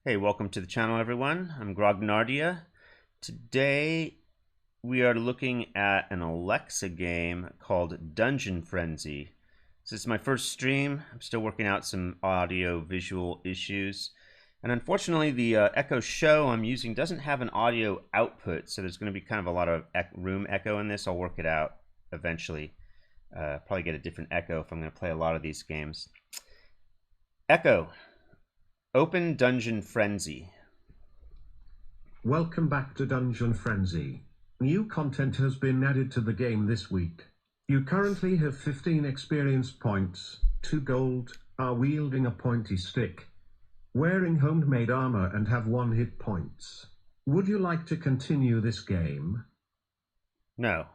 Hey, welcome to the channel, everyone. I'm Grognardia. Today, we are looking at an Alexa game called Dungeon Frenzy. This is my first stream. I'm still working out some audio-visual issues. And unfortunately, the Echo Show I'm using doesn't have an audio output, so there's going to be kind of a lot of room echo in this. I'll work it out eventually. Probably get a different echo if I'm going to play a lot of these games. Echo. Open Dungeon Frenzy. Welcome back to Dungeon Frenzy. New content has been added to the game this week. You currently have 15 experience points, 2 gold, are wielding a pointy stick, wearing homemade armor and have 1 hit points. Would you like to continue this game? No.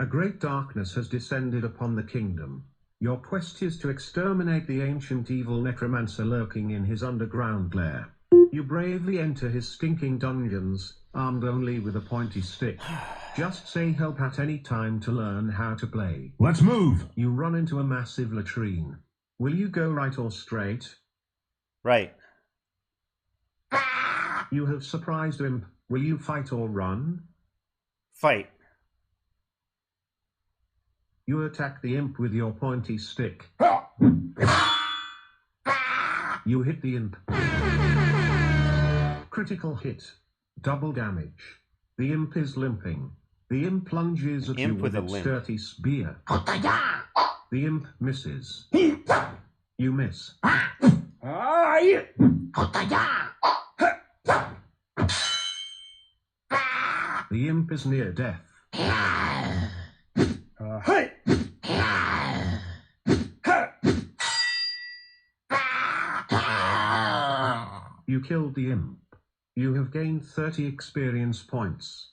A great darkness has descended upon the kingdom. Your quest is to exterminate the ancient evil necromancer lurking in his underground lair. You bravely enter his stinking dungeons, armed only with a pointy stick. Just say help at any time to learn how to play. Let's move! You run into a massive latrine. Will you go right or straight? Right. You have surprised him. Will you fight or run? Fight. You attack the imp with your pointy stick. You hit the imp. Critical hit. Double damage. The imp is limping. The imp lunges at you with its sturdy spear. The imp misses. You miss. The imp is near death. You killed the imp. You have gained 30 experience points.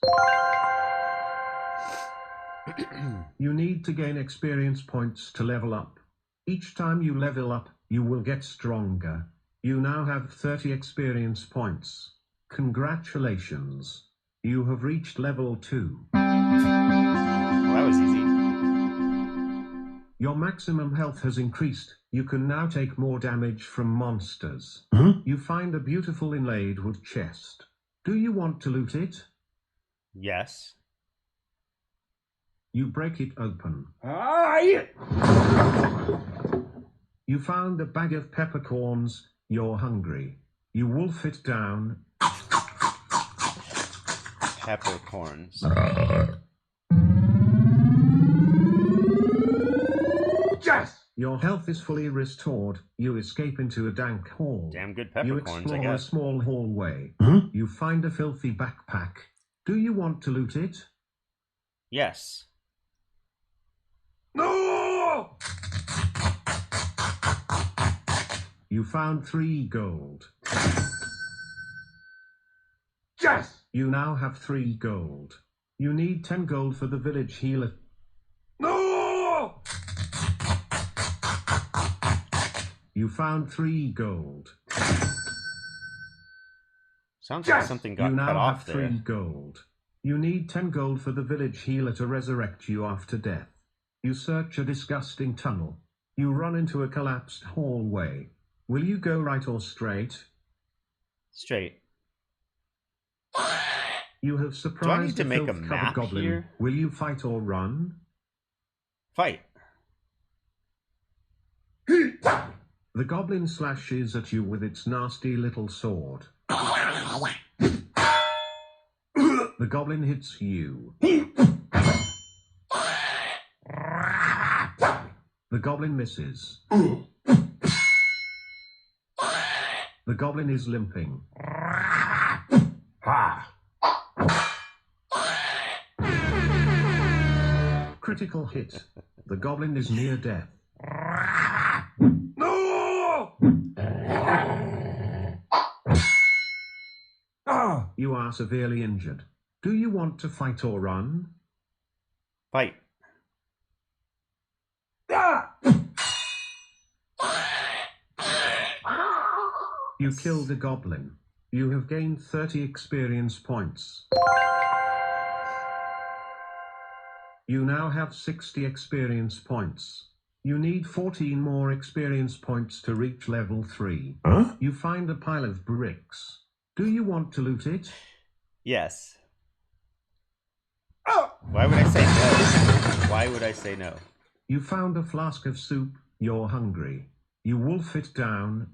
You need to gain experience points to level up. Each time you level up, you will get stronger. You now have 30 experience points. Congratulations. You have reached level 2. Well, that was easy. Your maximum health has increased. You can now take more damage from monsters. You find a beautiful inlaid wood chest. Do you want to loot it? Yes. You break it open. You found a bag of peppercorns. You're hungry. You wolf it down. Peppercorns. Yes! Your health is fully restored. You escape into a dank hall. Damn good You peppercorns, I explore a guess. small hallway. You find a filthy backpack. Do you want to loot it? Yes. No! You found 3 gold. Yes! You now have 3 gold. You need 10 gold for the village healer. No! You found 3 gold. Sounds like something got you cut now off have 3 there. gold. You need 10 gold for the village healer to resurrect you after death. You search a disgusting tunnel. You run into a collapsed hallway. Will you go right or straight? Straight. You have surprised to a make a filth-covered map goblin. here? Will you fight or run? Fight. The goblin slashes at you with its nasty little sword. The goblin hits you. The goblin misses. The goblin is limping. Critical hit. The goblin is near death. No! You are severely injured. Do you want to fight or run? Fight. You killed a goblin. You have gained 30 experience points. You now have 60 experience points. You need 14 more experience points to reach level 3. Huh? You find a pile of bricks. Do you want to loot it? Yes. Why would I say no? Why would I say no? You found a flask of soup. You're hungry. You wolf it down.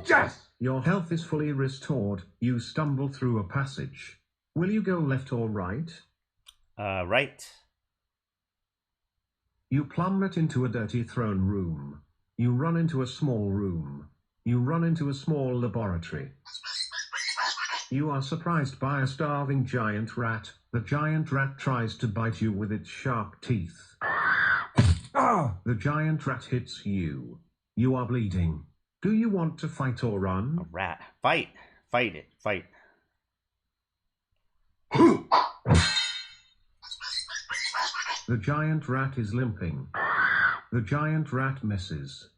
Yes! Your health is fully restored. You stumble through a passage. Will you go left or right? Right. You plummet into a dirty throne room. You run into a small room. You run into a small laboratory. You are surprised by a starving giant rat. The giant rat tries to bite you with its sharp teeth. The giant rat hits you. You are bleeding. Do you want to fight or run? A rat. Fight. Fight it. Fight. The giant rat is limping. The giant rat misses.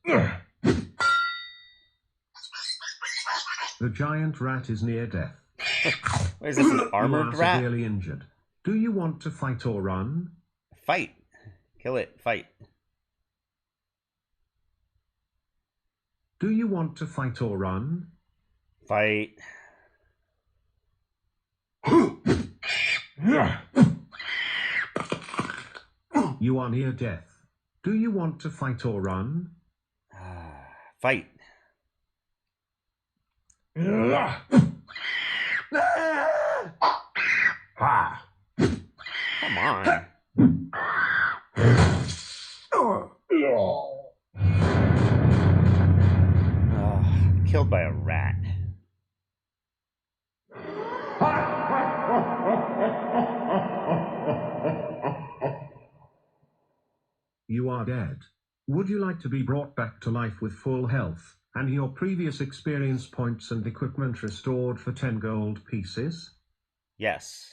The giant rat is near death. What is this, an You armored are rat? severely injured. Do you want to fight or run? Fight. Kill it. Fight. Do you want to fight or run? Fight. You are near death. Do you want to fight or run? Fight. Come on. Killed by a rat. You are dead. Would you like to be brought back to life with full health, and your previous experience points and equipment restored for 10 gold pieces? Yes.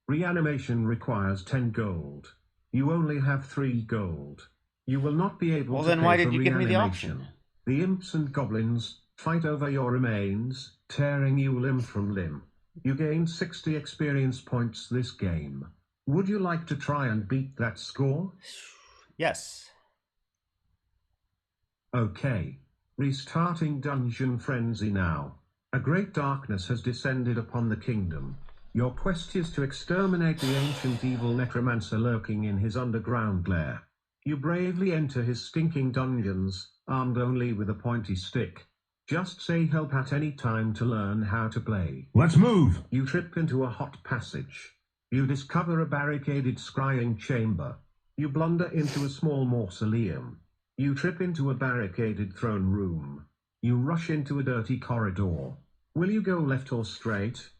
Reanimation requires 10 gold. You only have 3 gold. You will not be able to Then pay why for did you give me the reanimation. option? The imps and goblins fight over your remains, tearing you limb from limb. You gain 60 experience points this game. Would you like to try and beat that score? Yes. Okay. Restarting Dungeon Frenzy now. A great darkness has descended upon the kingdom. Your quest is to exterminate the ancient evil necromancer lurking in his underground lair. You bravely enter his stinking dungeons, armed only with a pointy stick. Just say help at any time to learn how to play. Let's move! You trip into a hot passage. You discover a barricaded scrying chamber. You blunder into a small mausoleum. You trip into a barricaded throne room. You rush into a dirty corridor. Will you go left or straight?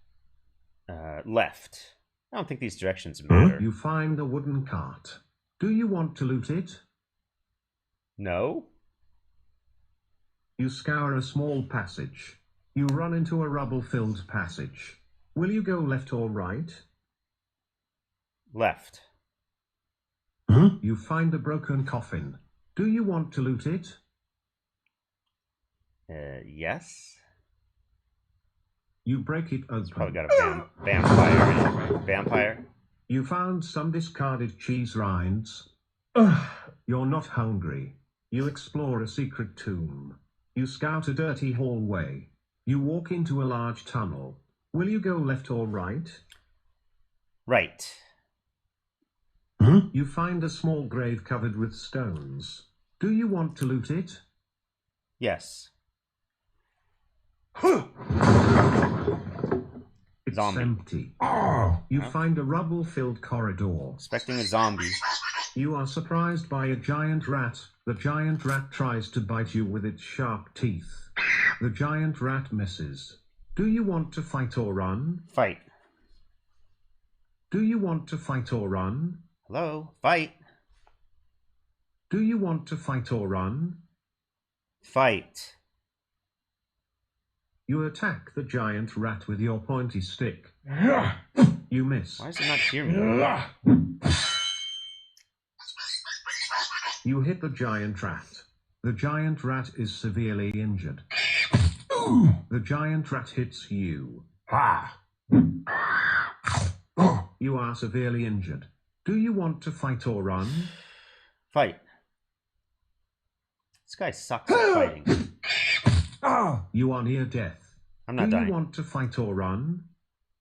Left. I don't think these directions matter. You find a wooden cart. Do you want to loot it? No? You scour a small passage. You run into a rubble-filled passage. Will you go left or right? Left. You find a broken coffin. Do you want to loot it? Yes? You break it open. Probably got a vampire in it. Vampire? You found some discarded cheese rinds. You're not hungry. You explore a secret tomb. You scout a dirty hallway. You walk into a large tunnel. Will you go left or right? Right. You find a small grave covered with stones. Do you want to loot it? Yes. It's Zombie. empty. You find a rubble-filled corridor. Expecting a zombie. You are surprised by a giant rat. The giant rat tries to bite you with its sharp teeth. The giant rat misses. Do you want to fight or run? Fight. Do you want to fight or run? Hello? Fight. Do you want to fight or run? Fight. You attack the giant rat with your pointy stick. You miss. Why does it not hear me? You hit the giant rat. The giant rat is severely injured. The giant rat hits you. You are severely injured. Do you want to fight or run? Fight. This guy sucks at fighting. You are near death. I'm not Do dying. you want to fight or run?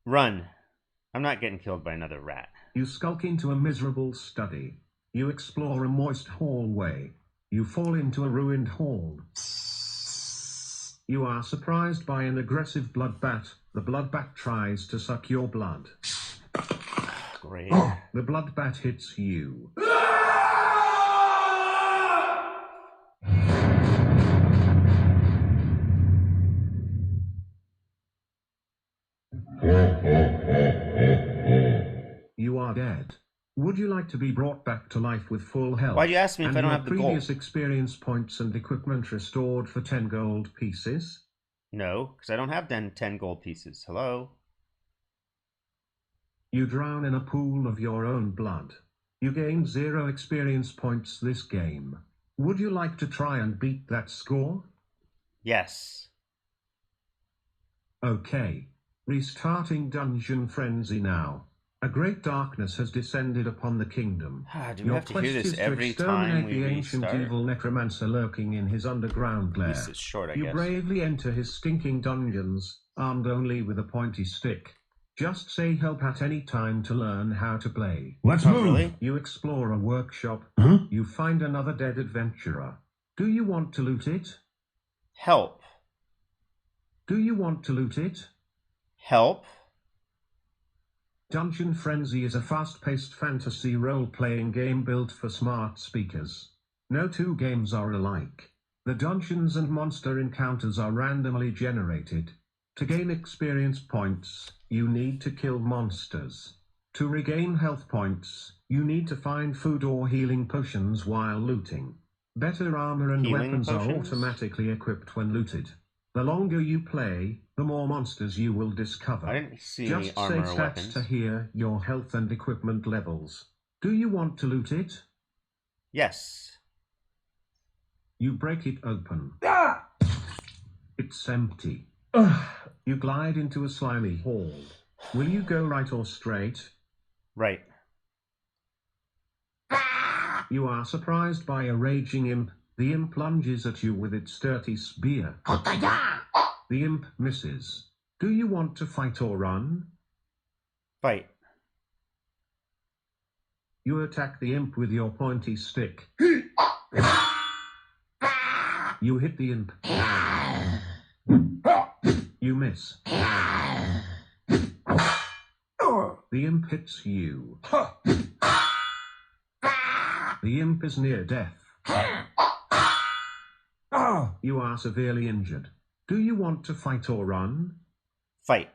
Run. I'm not getting killed by another rat. You skulk into a miserable study. You explore a moist hallway. You fall into a ruined hall. You are surprised by an aggressive blood bat. The blood bat tries to suck your blood. Great. The blood bat hits you. You are dead. Would you like to be brought back to life with full health? Why'd you ask me if I don't have the previous gold? experience points and equipment restored for 10 gold pieces? No, because I don't have 10 gold pieces. Hello? You drown in a pool of your own blood. You gained 0 experience points this game. Would you like to try and beat that score? Yes. Okay. Restarting Dungeon Frenzy now. A great darkness has descended upon the kingdom. Do we have to hear this every time we the ancient restart? evil necromancer lurking in his underground lair. This is short, I You guess. bravely enter his stinking dungeons, armed only with a pointy stick. Just say help at any time to learn how to play. Let's Oh, move. really? You explore a workshop. Huh? You find another dead adventurer. Do you want to loot it? Help. Do you want to loot it? Help. Dungeon Frenzy is a fast-paced fantasy role-playing game built for smart speakers. No two games are alike. The dungeons and monster encounters are randomly generated. To gain experience points, you need to kill monsters. To regain health points, you need to find food or healing potions while looting. Better armor and Healing weapons are potions? automatically equipped when looted. The longer you play, the more monsters you will discover. I didn't see any Just armor say or stats weapons. to hear your health and equipment levels. Do you want to loot it? Yes. You break it open. It's empty. You glide into a slimy hall. Will you go right or straight? Right. You are surprised by a raging imp. The imp lunges at you with its dirty spear. The imp misses. Do you want to fight or run? Fight. You attack the imp with your pointy stick. You hit the imp. You miss. The imp hits you. The imp is near death. You are severely injured. Do you want to fight or run? Fight.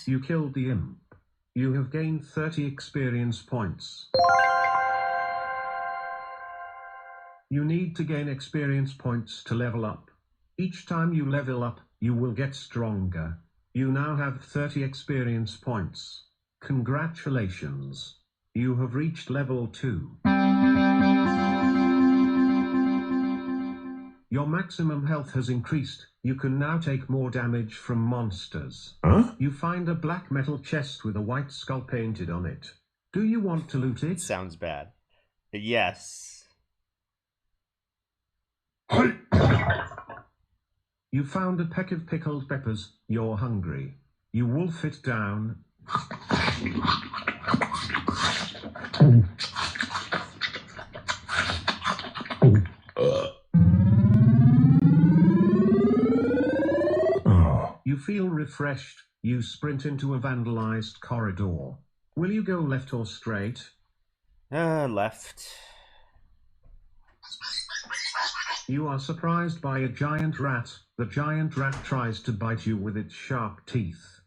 You killed the imp. You have gained 30 experience points. You need to gain experience points to level up. Each time you level up, you will get stronger. You now have 30 experience points. Congratulations. You have reached level 2. Your maximum health has increased. You can now take more damage from monsters. Huh? You find a black metal chest with a white skull painted on it. Do you want to loot it? Sounds bad. Yes. You found a peck of pickled peppers. You're hungry. You wolf it down. You feel refreshed. You sprint into a vandalized corridor. Will you go left or straight? Left. You are surprised by a giant rat. The giant rat tries to bite you with its sharp teeth.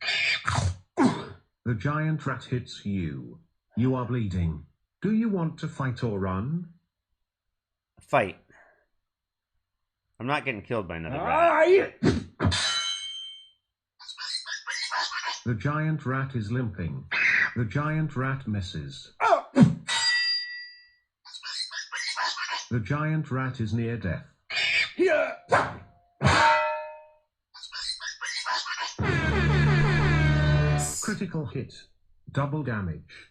The giant rat hits you. You are bleeding. Do you want to fight or run? Fight. I'm not getting killed by another rat. The giant rat is limping. The giant rat misses. The giant rat is near death. Critical hit. Double damage.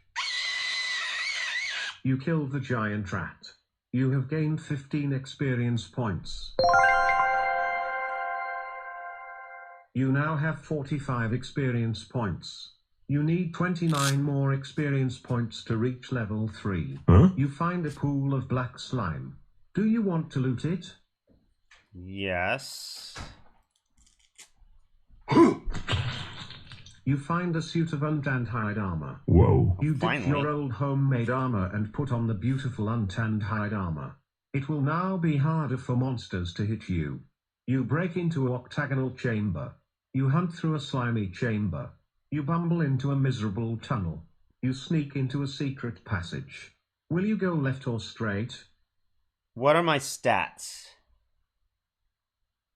You killed the giant rat. You have gained 15 experience points. You now have 45 experience points. You need 29 more experience points to reach level 3. You find a pool of black slime. Do you want to loot it? Yes. You find a suit of untanned hide armor. Whoa. You ditch Finally. your old homemade armor and put on the beautiful untanned hide armor. It will now be harder for monsters to hit you. You break into an octagonal chamber. You hunt through a slimy chamber. You bumble into a miserable tunnel. You sneak into a secret passage. Will you go left or straight? What are my stats?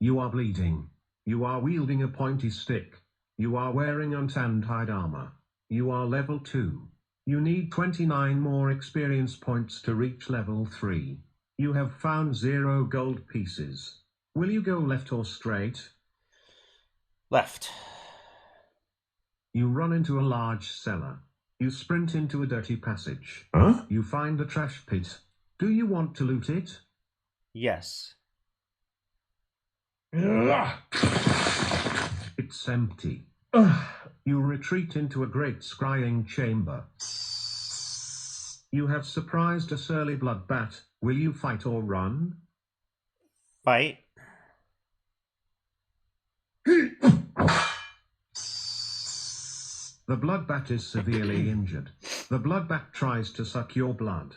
You are bleeding. You are wielding a pointy stick. You are wearing untanned hide armor. You are level 2. You need 29 more experience points to reach level 3. You have found 0 gold pieces. Will you go left or straight? Left. You run into a large cellar. You sprint into a dirty passage. You find a trash pit. Do you want to loot it? Yes. It's empty. You retreat into a great scrying chamber. You have surprised a surly bloodbat. Will you fight or run? Fight. The bloodbat is severely injured. The bloodbat tries to suck your blood.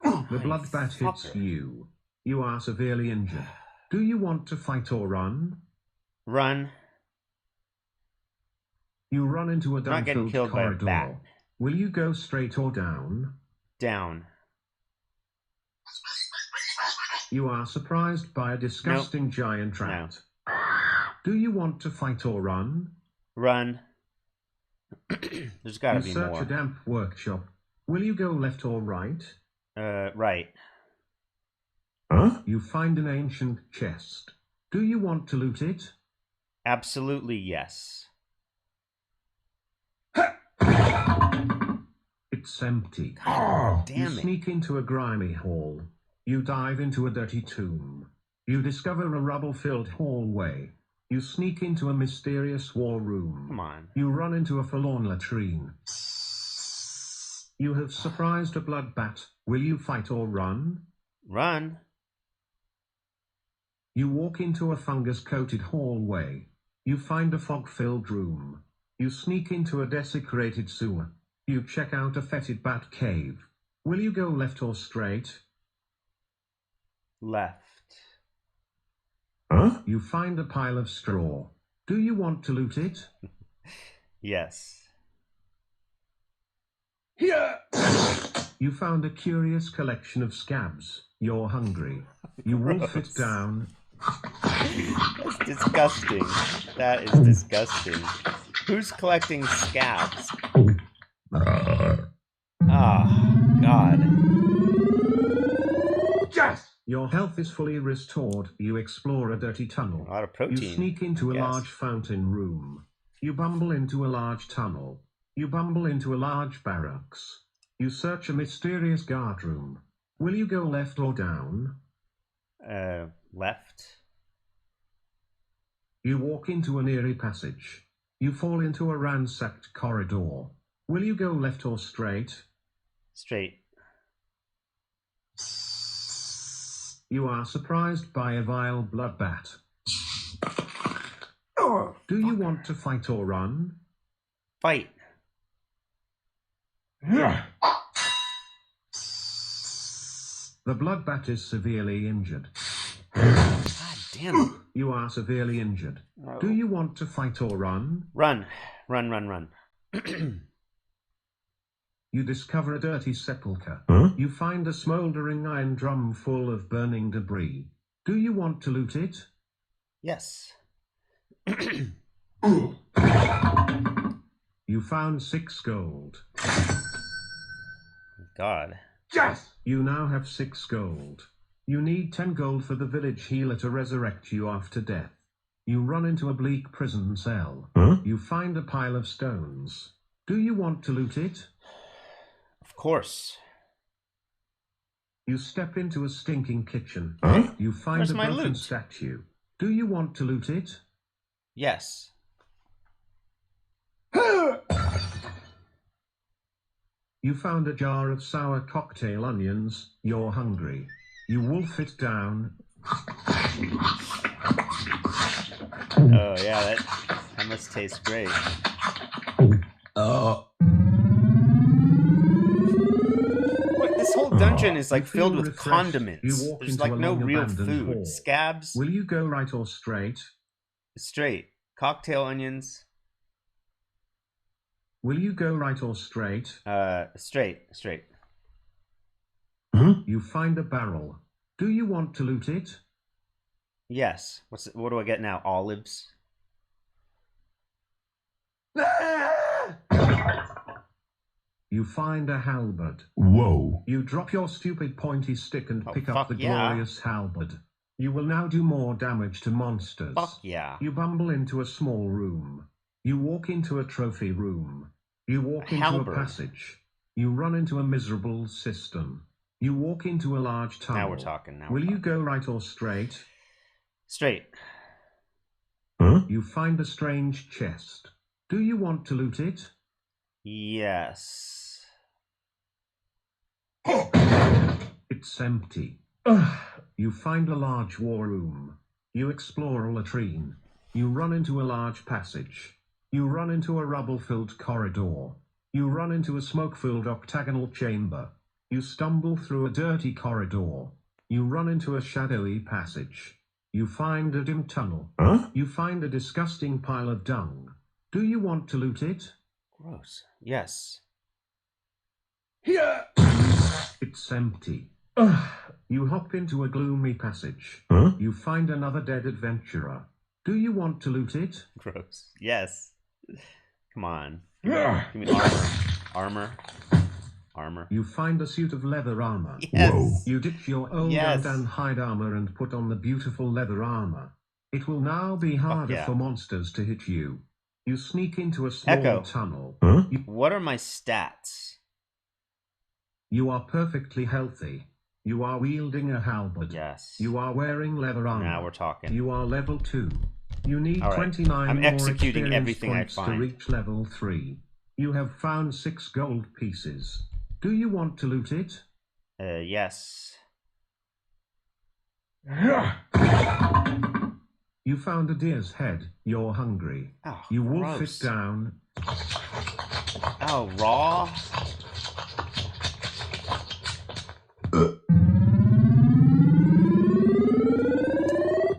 The bloodbat hits fucker. you. You are severely injured. Do you want to fight or run? Run. You run into a Not getting dung-filled killed by a corridor. bat. Will you go straight or down? Down. You are surprised by a disgusting giant rat. Do you want to fight or run? Run. There's gotta You be search more. a damp workshop. Will you go left or right? Right. You find an ancient chest. Do you want to loot it? Absolutely yes. It's empty. God You damn it. sneak into a grimy hall. You dive into a dirty tomb. You discover a rubble-filled hallway. You sneak into a mysterious war room. Come on. You run into a forlorn latrine. You have surprised a bloodbat. Will you fight or run? Run. You walk into a fungus-coated hallway. You find a fog-filled room. You sneak into a desecrated sewer. You check out a fetid bat cave. Will you go left or straight? Left. You find a pile of straw. Do you want to loot it? Yes. You found a curious collection of scabs. You're hungry. You wolf it Gross. down. That's disgusting. That is disgusting. Who's collecting scabs? Ah, God. Your health is fully restored. You explore a dirty tunnel. A lot of protein. You sneak into a Yes. large fountain room. You bumble into a large tunnel. You bumble into a large barracks. You search a mysterious guard room. Will you go left or down? Left. You walk into an eerie passage. You fall into a ransacked corridor. Will you go left or straight? Straight. You are surprised by a vile bloodbat. Do you want to fight or run? Fight. The bloodbat is severely injured. God damn it. You are severely injured. Do you want to fight or run? Run. Run, run, run. You discover a dirty sepulchre. You find a smouldering iron drum full of burning debris. Do you want to loot it? Yes. You found 6 gold. God. Yes! You now have 6 gold. You need 10 gold for the village healer to resurrect you after death. You run into a bleak prison cell. You find a pile of stones. Do you want to loot it? Of course. You step into a stinking kitchen. You find Where's a my broken loot? statue. Do you want to loot it? Yes. You found a jar of sour cocktail onions. You're hungry. You wolf it down. Oh, yeah, that must taste great. What, this whole dungeon is like filled with refreshed. condiments. You walk There's into like a no long real abandoned food. hall. Scabs, Will you go right or straight? straight. Cocktail onions, Will you go right or straight? straight. You find a barrel. Do you want to loot it? Yes. What do I get now? Olives? You find a halberd. Whoa. You drop your stupid pointy stick and Oh, pick up fuck the yeah. glorious halberd. You will now do more damage to monsters. Fuck yeah. You bumble into a small room. You walk into a trophy room. You walk into halberd. a passage. You run into a miserable cistern. You walk into a large tunnel. Now we're talking. Will you go right or straight? Straight. You find a strange chest. Do you want to loot it? Yes. It's empty. You find a large war room. You explore a latrine. You run into a large passage. You run into a rubble-filled corridor. You run into a smoke-filled octagonal chamber. You stumble through a dirty corridor. You run into a shadowy passage. You find a dim tunnel. You find a disgusting pile of dung. Do you want to loot it? Gross. Yes. It's empty. You hop into a gloomy passage. You find another dead adventurer. Do you want to loot it? Gross. Yes. Come on. Give me armor. You find a suit of leather armor. Yes. Whoa. You ditch your old Yes. and hide armor and put on the beautiful leather armor. It will now be harder yeah. for monsters to hit you. You sneak into a small Echo. tunnel. What are my stats? You are perfectly healthy. You are wielding a halberd. Yes. You are wearing leather armor. Now we're talking. You are level 2. You need All right. 29 I'm more executing experience everything I points to find. reach level 3. You have found 6 gold pieces. Do you want to loot it? Yes. You found a deer's head. You're hungry. Oh, You wolf gross. it down. Oh, raw?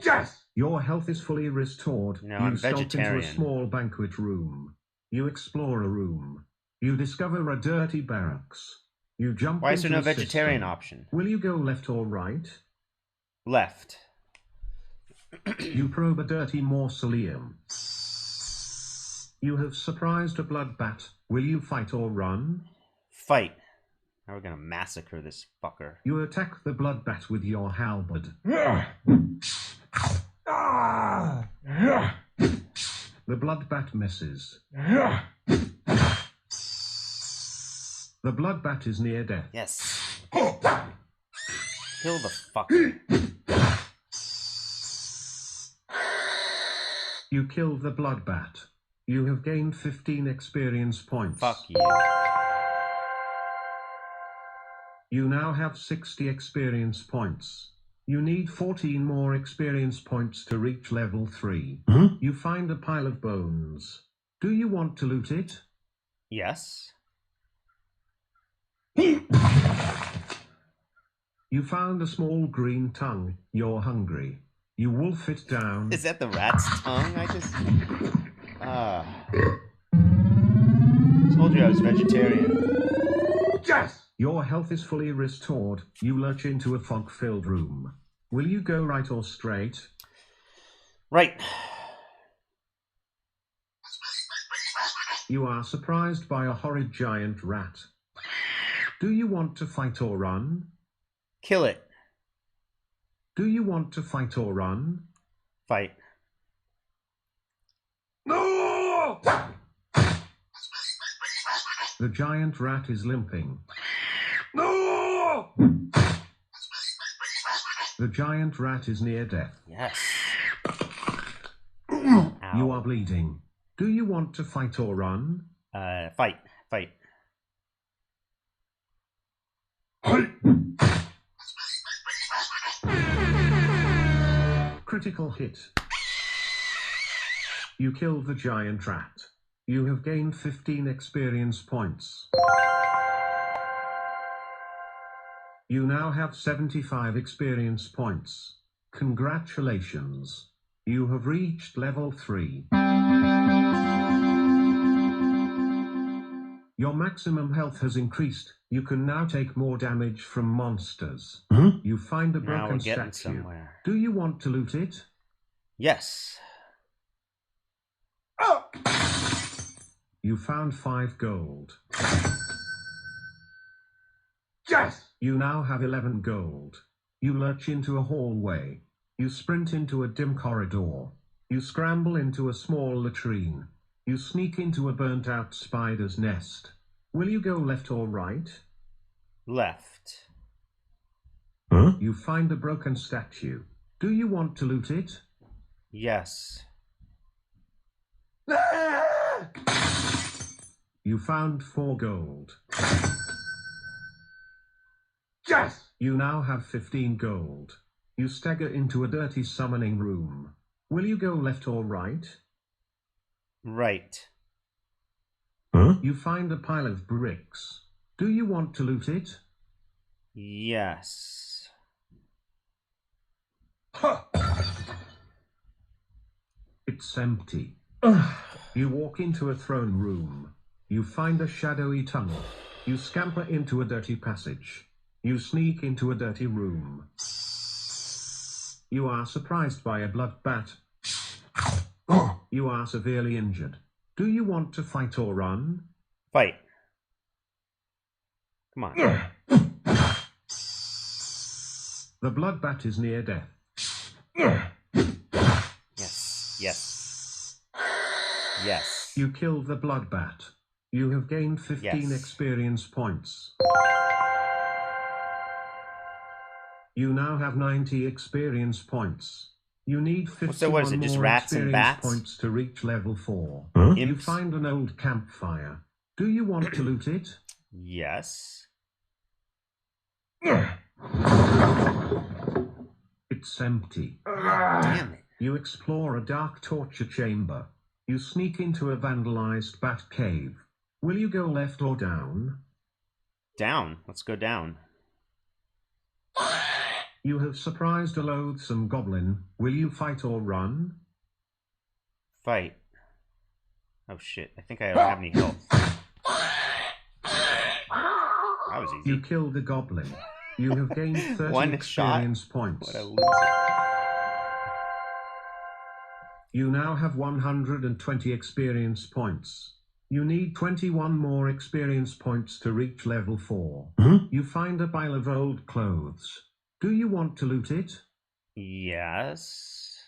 Yes! Your health is fully restored. No, you I'm stomp into a vegetarian. small banquet room. You explore a room. You discover a dirty barracks. You jump Why is there into no a vegetarian cistern. option? Will you go left or right? Left. You probe a dirty mausoleum. You have surprised a bloodbat. Will you fight or run? Fight. Now we're gonna massacre this fucker. You attack the bloodbat with your halberd. The bloodbat misses. The bloodbat is near death. Yes. Kill the fucker. You kill the bloodbat. You have gained 15 experience points. Fuck you. You now have 60 experience points. You need 14 more experience points to reach level 3. You find a pile of bones. Do you want to loot it? Yes. You found a small green tongue. You're hungry. You wolf it down. Is that the rat's tongue? I just... Told you I was vegetarian. Yes! Your health is fully restored. You lurch into a fog-filled room. Will you go right or straight? Right. You are surprised by a horrid giant rat. Do you want to fight or run? Kill it. Do you want to fight or run? Fight. No! The giant rat is limping. No! The giant rat is near death. Yes. You are bleeding. Do you want to fight or run? Fight. Fight. Critical hit. You killed the giant rat. You have gained 15 experience points. You now have 75 experience points. Congratulations. You have reached level 3. Your maximum health has increased. You can now take more damage from monsters. You find a broken statue. Somewhere. Do you want to loot it? Yes. Oh! You found 5 gold. Yes! You now have 11 gold. You lurch into a hallway. You sprint into a dim corridor. You scramble into a small latrine. You sneak into a burnt-out spider's nest. Will you go left or right? Left. You find a broken statue. Do you want to loot it? Yes. You found 4 gold. Yes! You now have 15 gold. You stagger into a dirty summoning room. Will you go left or right? Right. You find a pile of bricks. Do you want to loot it? Yes. It's empty. You walk into a throne room. You find a shadowy tunnel. You scamper into a dirty passage. You sneak into a dirty room. You are surprised by a blood bat. You are severely injured. Do you want to fight or run? Fight. Come on. The blood bat is near death. Yes. Yes. Yes. You killed the blood bat. You have gained 15 experience points. You now have 90 experience points. You need 51 So what is it, just more rats and experience bats? points to reach level 4. Imps? You find an old campfire. Do you want to loot it? Yes. It's empty. Damn it. You explore a dark torture chamber. You sneak into a vandalized bat cave. Will you go left or down? Down. Let's go down. You have surprised a loathsome goblin. Will you fight or run? Fight. Oh shit. I think I don't have any health. That was easy. You killed the goblin. You have gained 30 One experience shot? points. What a loser. You now have 120 experience points. You need 21 more experience points to reach level 4. You find a pile of old clothes. Do you want to loot it? Yes.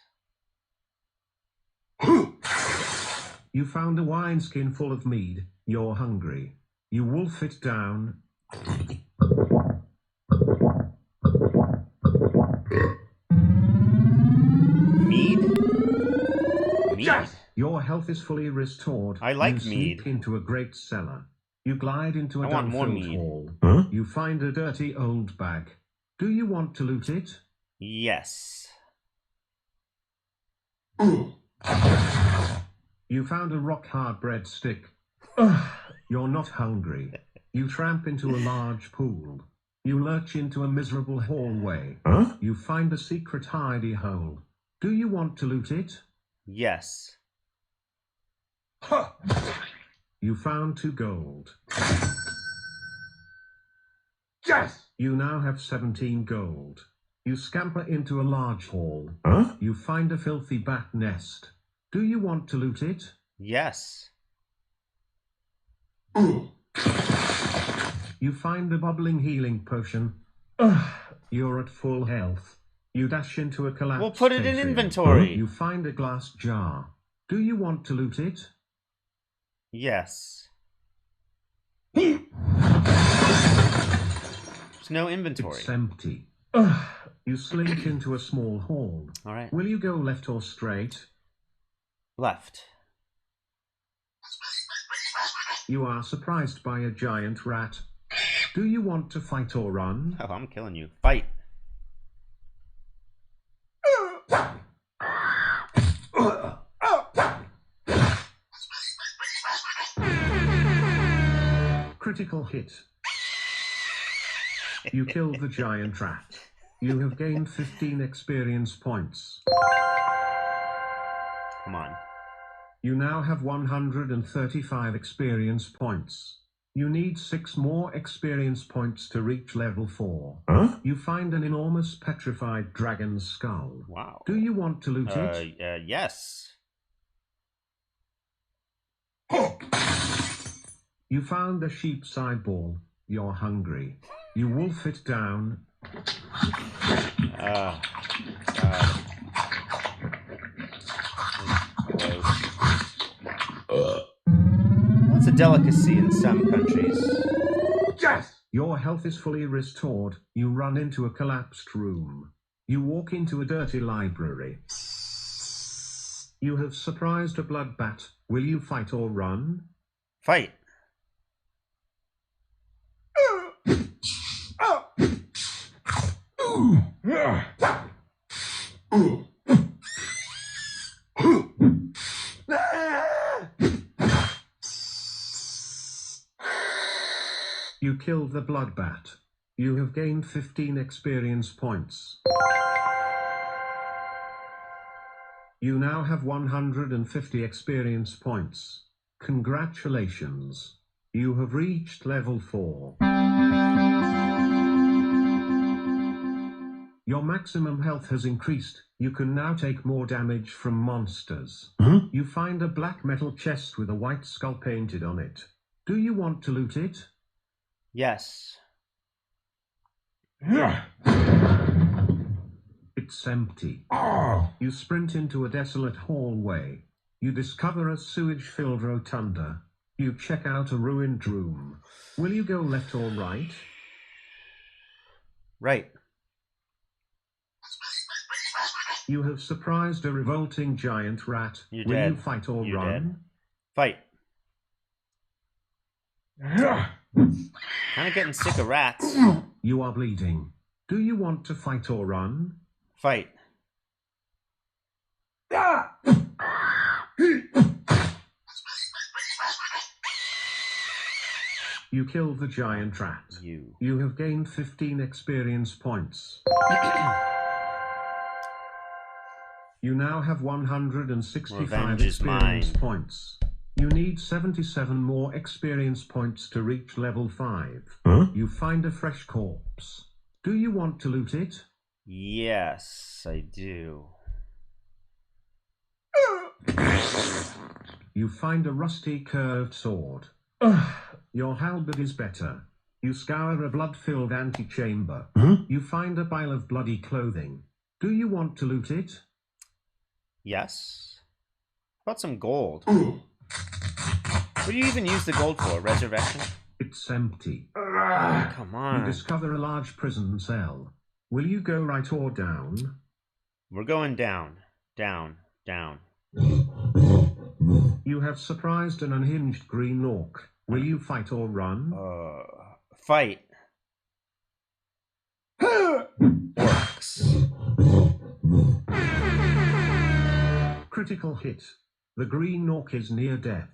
You found a wineskin full of mead. You're hungry. You wolf it down. Mead? Mead. Yes! Your health is fully restored. I like you mead. Sneak into a great cellar. You glide into a I want more dung-filled mead. hall. You find a dirty old bag. Do you want to loot it? Yes. You found a rock-hard breadstick. You're not hungry. You tramp into a large pool. You lurch into a miserable hallway. You find a secret hidey hole. Do you want to loot it? Yes. You found 2 gold. Yes! You now have 17 gold. You scamper into a large hall. You find a filthy bat nest. Do you want to loot it? Yes. You You find a bubbling healing potion. You're at full health. You dash into a collapsed We'll put it in atrium. inventory. You find a glass jar. Do you want to loot it? Yes. There's no inventory. It's empty. You slink into a small hall. All right. Will you go left or straight? Left. You are surprised by a giant rat. Do you want to fight or run? Oh, I'm killing you. Fight. Critical hit. You killed the giant rat. You have gained 15 experience points. Come on. You now have 135 experience points. You need 6 more experience points to reach level 4. Huh? You find an enormous petrified dragon's skull. Wow. Do you want to loot it? Yes. You found a sheep's eyeball. You're hungry. You wolf it down. God. That's a delicacy in some countries. Yes! Your health is fully restored. You run into a collapsed room. You walk into a dirty library. You have surprised a bloodbat. Will you fight or run? Fight. You killed the bloodbat. You have gained 15 experience points. You now have 150 experience points. Congratulations. You have reached level 4. Your maximum health has increased. You can now take more damage from monsters. You find a black metal chest with a white skull painted on it. Do you want to loot it? Yes. It's empty. You sprint into a desolate hallway. You discover a sewage-filled rotunda. You check out a ruined room. Will you go left or right? Right. You have surprised a revolting giant rat. You're Will dead. you fight or You're run? dead. Fight. Kind of getting sick of rats. You are bleeding. Do you want to fight or run? Fight. You killed the giant rat. You have gained 15 experience points. You now have 165 Revenge is experience mine. points. You need 77 more experience points to reach level 5. You find a fresh corpse. Do you want to loot it? Yes, I do. You find a rusty curved sword. Your halberd is better. You scour a blood-filled antechamber. You find a pile of bloody clothing. Do you want to loot it? Yes. How about some gold? What do you even use the gold for? Resurrection? It's empty. Come You on. discover a large prison cell. Will you go right or down? We're going down. Down. Down. You have surprised an unhinged green orc. Will you fight or run? Fight. Orcs. Critical hit. The green orc is near death.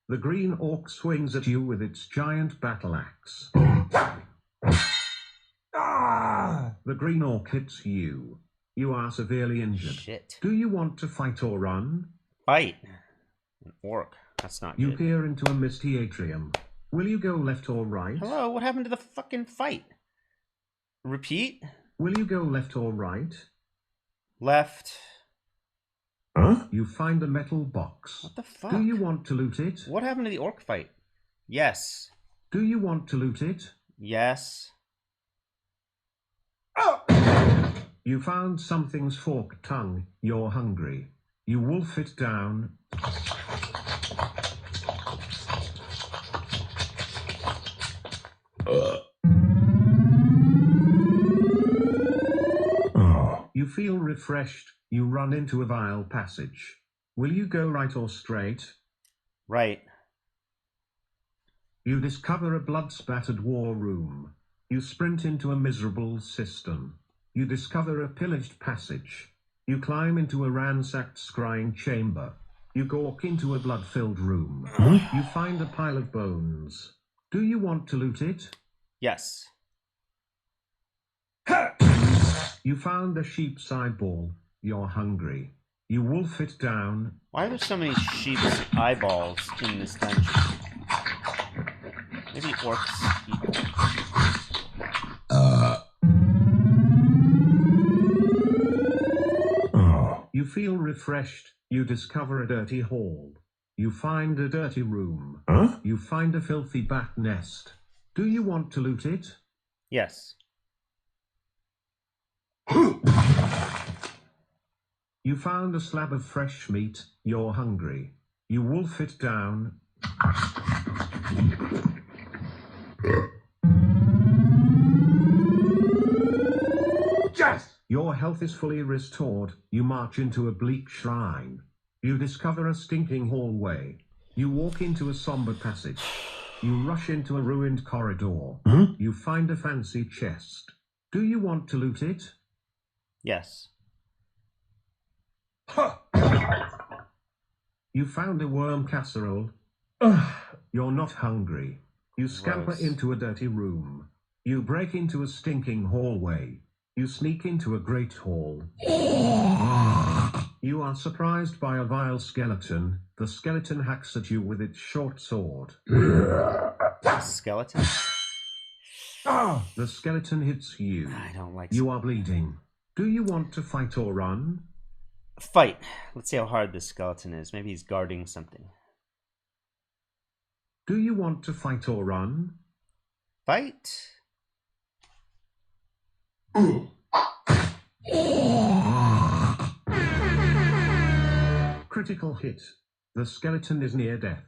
The green orc swings at you with its giant battle axe. The green orc hits you. You are severely injured. Shit. Do you want to fight or run? Fight. An orc. That's not You good. peer into a misty atrium. Will you go left or right? Hello, what happened to the fucking fight? Repeat? Will you go left or right? Left. You find a metal box. What the fuck? Do you want to loot it? What happened to the orc fight? Yes. Do you want to loot it? Yes. You found something's forked tongue. You're hungry. You wolf it down. You feel refreshed. You run into a vile passage. Will you go right or straight? Right. You discover a blood-spattered war room. You sprint into a miserable cistern. You discover a pillaged passage. You climb into a ransacked scrying chamber. You gawk into a blood-filled room. You find a pile of bones. Do you want to loot it? Yes. You found a sheep's eyeball. You're hungry. You wolf it down. Why are there so many sheep's eyeballs in this dungeon? Maybe orcs eat them. You feel refreshed. You discover a dirty hall. You find a dirty room. You find a filthy bat nest. Do you want to loot it? Yes. You found a slab of fresh meat. You're hungry. You wolf it down. Yes! Your health is fully restored. You march into a bleak shrine. You discover a stinking hallway. You walk into a somber passage. You rush into a ruined corridor. You find a fancy chest. Do you want to loot it? Yes. You found a worm casserole. You're not hungry. You scamper Gross. into a dirty room. You break into a stinking hallway. You sneak into a great hall. You are surprised by a vile skeleton. The skeleton hacks at you with its short sword. Skeleton? The skeleton hits you. I don't like You are bleeding. Do you want to fight or run? Fight. Let's see how hard this skeleton is. Maybe he's guarding something. Do you want to fight or run? Fight? Critical hit. The skeleton is near death.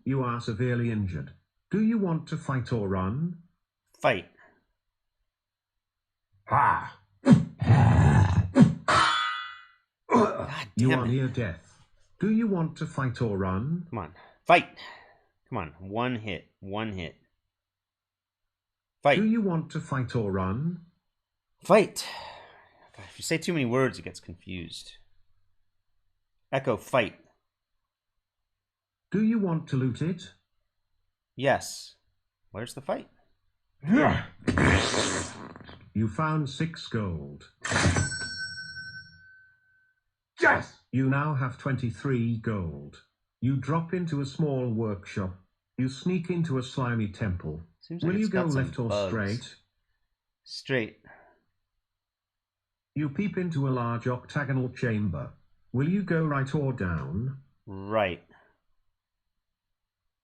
You are severely injured. Do you want to fight or run? Fight. God you damn are it. near death. Do you want to fight or run? Come on. Fight. Come on. One hit. One hit. Fight. Do you want to fight or run? Fight. God, if you say too many words, it gets confused. Echo, fight. Do you want to loot it? Yes. Where's the fight? You found 6 gold. Yes! You now have 23 gold. You drop into a small workshop. You sneak into a slimy temple. Seems like Will it's you go got some left or bugs. straight? Straight. You peep into a large octagonal chamber. Will you go right or down? Right.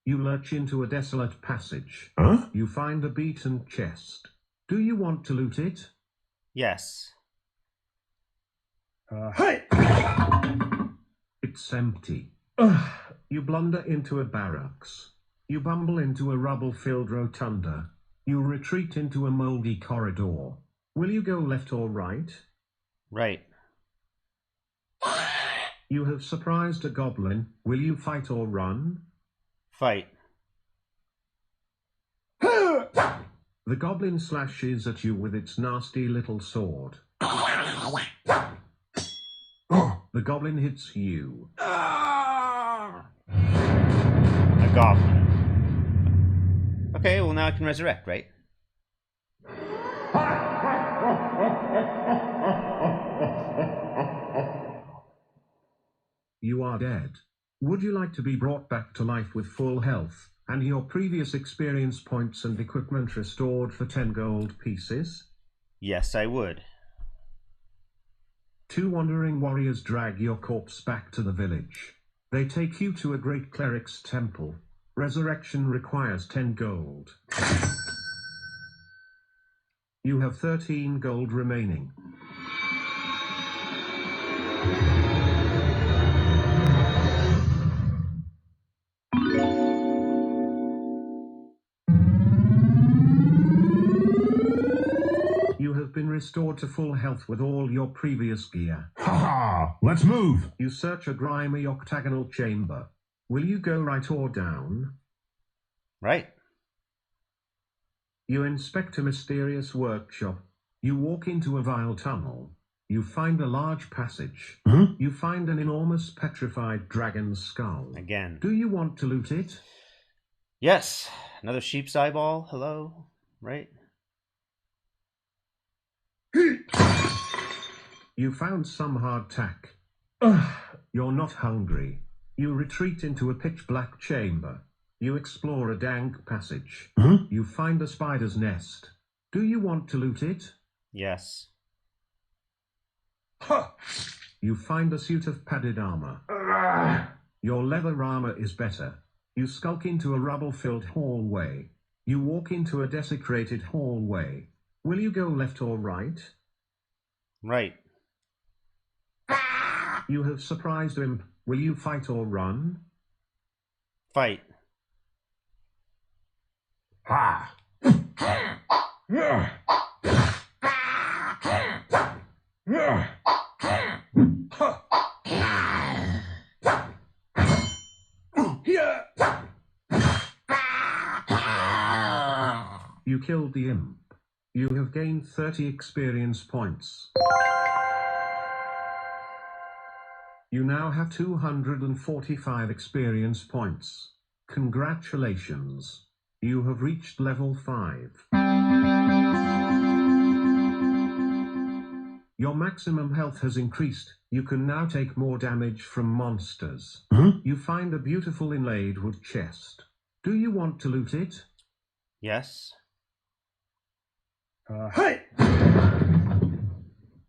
You lurch into a desolate passage. You find a beaten chest. Do you want to loot it? Yes. Hey! It's empty. You blunder into a barracks. You bumble into a rubble-filled rotunda. You retreat into a moldy corridor. Will you go left or right? Right. You have surprised a goblin. Will you fight or run? Fight. The goblin slashes at you with its nasty little sword. The goblin hits you. A goblin. Okay, well now I can resurrect, right? You are dead. Would you like to be brought back to life with full health, and your previous experience points and equipment restored for 10 gold pieces? Yes, I would. 2 wandering warriors drag your corpse back to the village. They take you to a great cleric's temple. Resurrection requires 10 gold. You have 13 gold remaining. You have been restored to full health with all your previous gear. Ha ha! Let's move! You search a grimy octagonal chamber. Will you go right or down? Right. You inspect a mysterious workshop. You walk into a vile tunnel. You find a large passage. You find an enormous petrified dragon's skull. Again. Do you want to loot it? Yes. Another sheep's eyeball. Hello. Right. You found some hardtack. You're not hungry. You retreat into a pitch-black chamber. You explore a dank passage. You find a spider's nest. Do you want to loot it? Yes. You find a suit of padded armor. Your leather armor is better. You skulk into a rubble-filled hallway. You walk into a desecrated hallway. Will you go left or right? Right. You have surprised him. Will you fight or run? Fight. Ha! You killed the imp. You have gained 30 experience points. You now have 245 experience points. Congratulations. You have reached level 5. Your maximum health has increased. You can now take more damage from monsters. You find a beautiful inlaid wood chest. Do you want to loot it? Yes. Hey!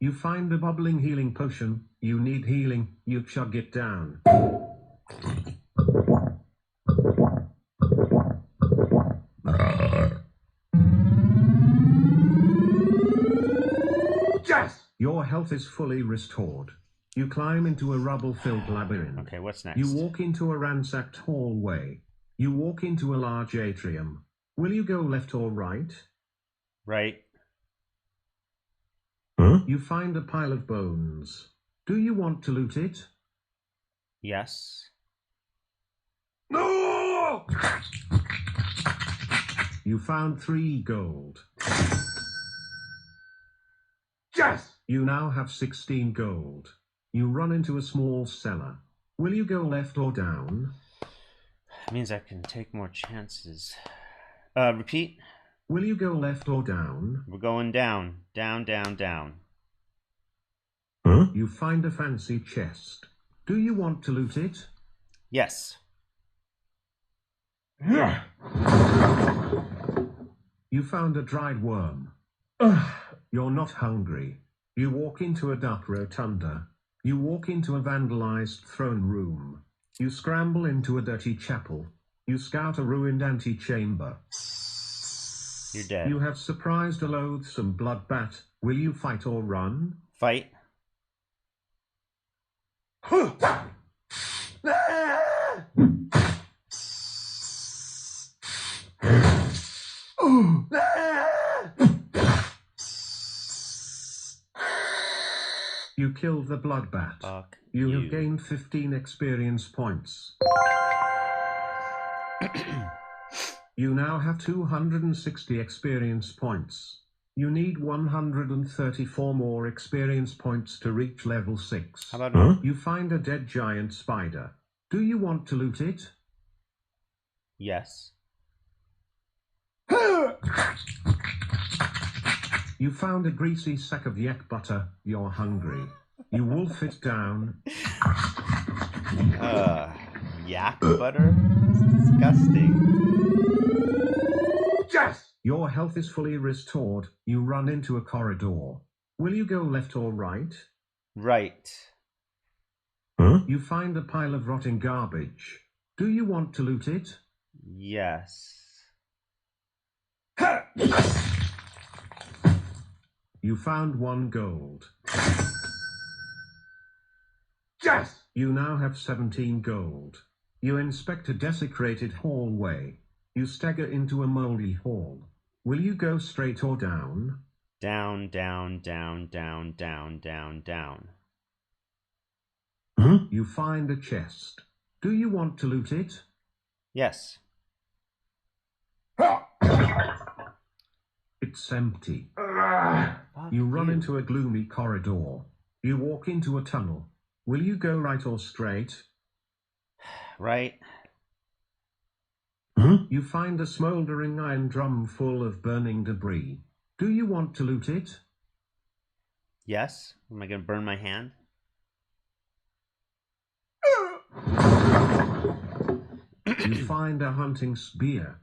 You find a bubbling healing potion. You need healing. You chug it down. Yes! Your health is fully restored. You climb into a rubble-filled labyrinth. Okay, what's next? You walk into a ransacked hallway. You walk into a large atrium. Will you go left or right? Right. You find a pile of bones. Do you want to loot it? Yes. No! You found 3 gold. Yes! You now have 16 gold. You run into a small cellar. Will you go left or down? That means I can take more chances. Repeat. Will you go left or down? We're going down. Down, down, down. You find a fancy chest. Do you want to loot it? Yes. You found a dried worm. You're not hungry. You walk into a dark rotunda. You walk into a vandalized throne room. You scramble into a dirty chapel. You scout a ruined antechamber. You're dead. You have surprised a loathsome bloodbat. Will you fight or run? Fight. You killed the bloodbat. Fuck You you. have gained 15 experience points. You now have 260 experience points. You need 134 more experience points to reach level 6. How about now? You find a dead giant spider. Do you want to loot it? Yes. You found a greasy sack of yak butter. You're hungry. You wolf it down. Yak butter? It's disgusting. Yes! Your health is fully restored. You run into a corridor. Will you go left or right? Right. You find a pile of rotting garbage. Do you want to loot it? Yes. You found 1 gold. Yes! You now have 17 gold. You inspect a desecrated hallway. You stagger into a moldy hall. Will you go straight or down? Down, down, down, down, down, down, down. Huh? You find a chest. Do you want to loot it? Yes. It's empty. Fuck You run you. into a gloomy corridor. You walk into a tunnel. Will you go right or straight? Right. Huh? You find a smoldering iron drum full of burning debris. Do you want to loot it? Yes. Am I gonna burn my hand? You find a hunting spear.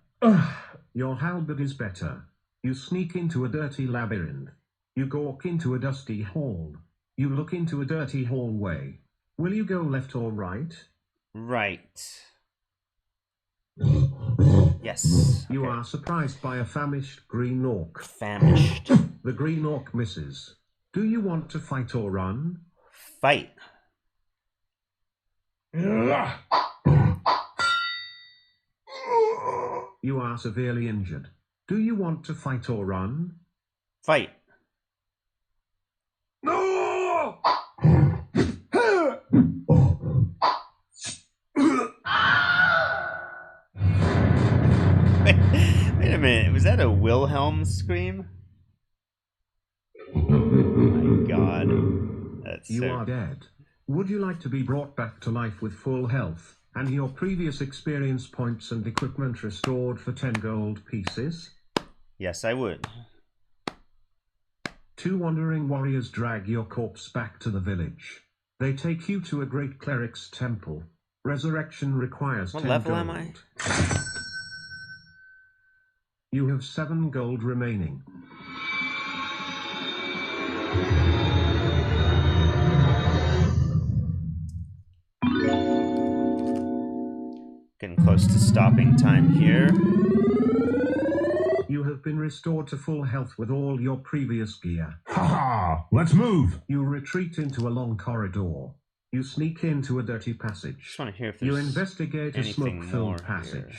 Your halberd is better. You sneak into a dirty labyrinth. You gawk into a dusty hall. You look into a dirty hallway. Will you go left or right? Right. Yes. You Okay. are surprised by a famished green orc. Famished. The green orc misses. Do you want to fight or run? Fight. You are severely injured. Do you want to fight or run? Fight. No! Wait a minute. Was that a Wilhelm scream? Oh my god. That's You so... are dead. Would you like to be brought back to life with full health, and your previous experience points and equipment restored for 10 gold pieces? Yes, I would. 2 wandering warriors drag your corpse back to the village. They take you to a great cleric's temple. Resurrection requires What 10 level gold. am I? You have 7 gold remaining. Getting close to stopping time here. You have been restored to full health with all your previous gear. Ha ha! Let's move! You retreat into a long corridor. You sneak into a dirty passage. Just want to hear if You there's investigate a anything more smoke-filled here. passage.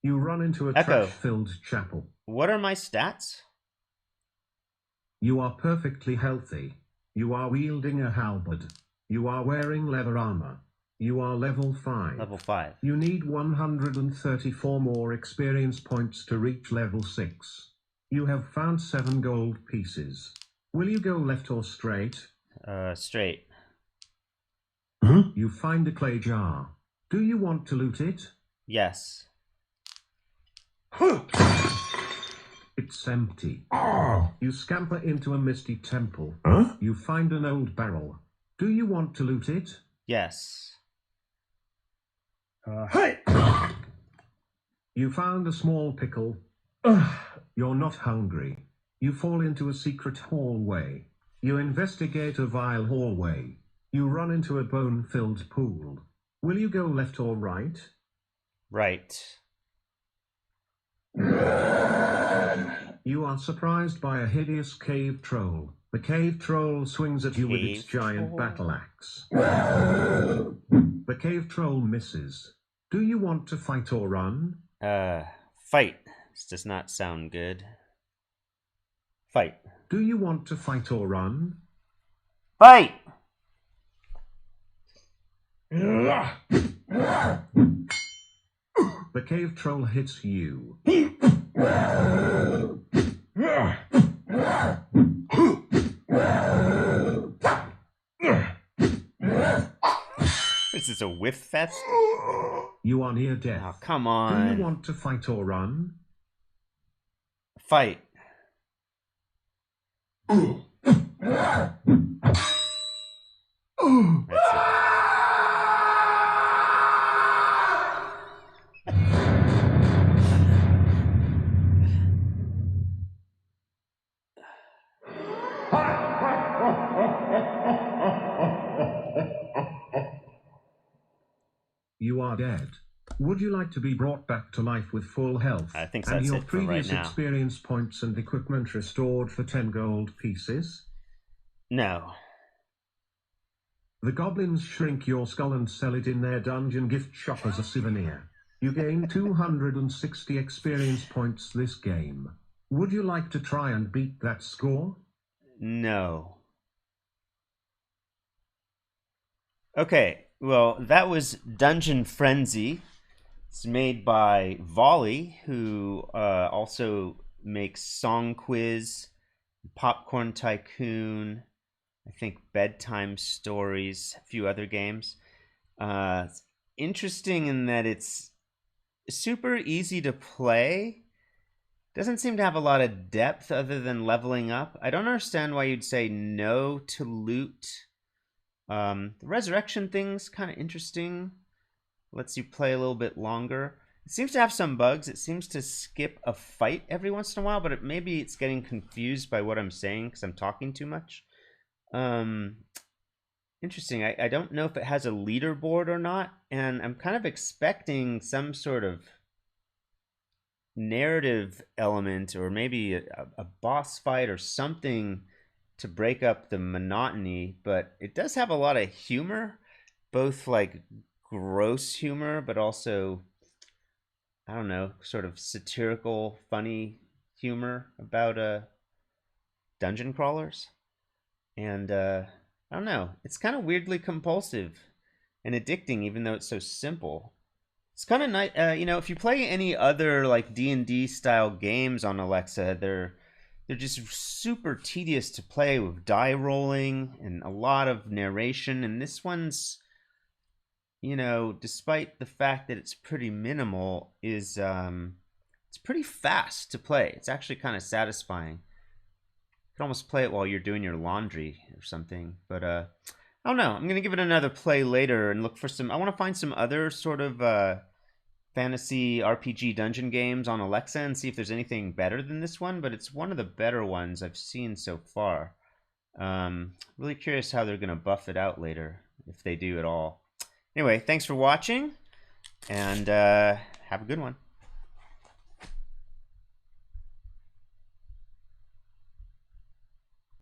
You run into a Echo. trash-filled chapel. What are my stats? You are perfectly healthy. You are wielding a halberd. You are wearing leather armor. You are level 5. Level 5. You need 134 more experience points to reach level 6. You have found 7 gold pieces. Will you go left or straight? Straight. Huh? You find a clay jar. Do you want to loot it? Yes. It's empty. Oh! You scamper into a misty temple. Huh? You find an old barrel. Do you want to loot it? Yes. Hey! You found a small pickle. You're not hungry. You fall into a secret hallway. You investigate a vile hallway. You run into a bone-filled pool. Will you go left or right? Right. You are surprised by a hideous cave troll. The cave troll swings at you with its Cave giant troll? battle axe. The cave troll misses. Do you want to fight or run? Fight. This does not sound good. Fight. Do you want to fight or run? Fight! The cave troll hits you. This is a whiff fest? You are near death. Oh, come Do on. you want to fight or run? Fight. That's it. You are dead. Would you like to be brought back to life with full health? I think and that's your it for right previous now. experience points and equipment restored for 10 gold pieces? No. The goblins shrink your skull and sell it in their dungeon gift shop as a souvenir. You gain 260 experience points this game. Would you like to try and beat that score? No. Okay, well, that was Dungeon Frenzy. It's made by Volley, who also makes Song Quiz, Popcorn Tycoon, I think Bedtime Stories, a few other games. It's interesting in that it's super easy to play. Doesn't seem to have a lot of depth other than leveling up. I don't understand why you'd say no to loot. The resurrection thing's kind of interesting. Lets you play a little bit longer. It seems to have some bugs. It seems to skip a fight every once in a while, but maybe it's getting confused by what I'm saying because I'm talking too much. Interesting. I don't know if it has a leaderboard or not, and I'm kind of expecting some sort of narrative element or maybe a boss fight or something to break up the monotony, but it does have a lot of humor, both like gross humor, but also, I don't know, sort of satirical, funny humor about dungeon crawlers. And I don't know, it's kind of weirdly compulsive and addicting, even though it's so simple. It's kind of nice, if you play any other like D&D style games on Alexa, they're just super tedious to play with die rolling and a lot of narration. And this one's, despite the fact that it's pretty minimal, is it's pretty fast to play. It's actually kind of satisfying. You can almost play it while you're doing your laundry or something. But I don't know. I'm gonna give it another play later and look for some. I want to find some other sort of fantasy RPG dungeon games on Alexa and see if there's anything better than this one. But it's one of the better ones I've seen so far. Really curious how they're gonna buff it out later, if they do at all. Anyway, thanks for watching, and have a good one.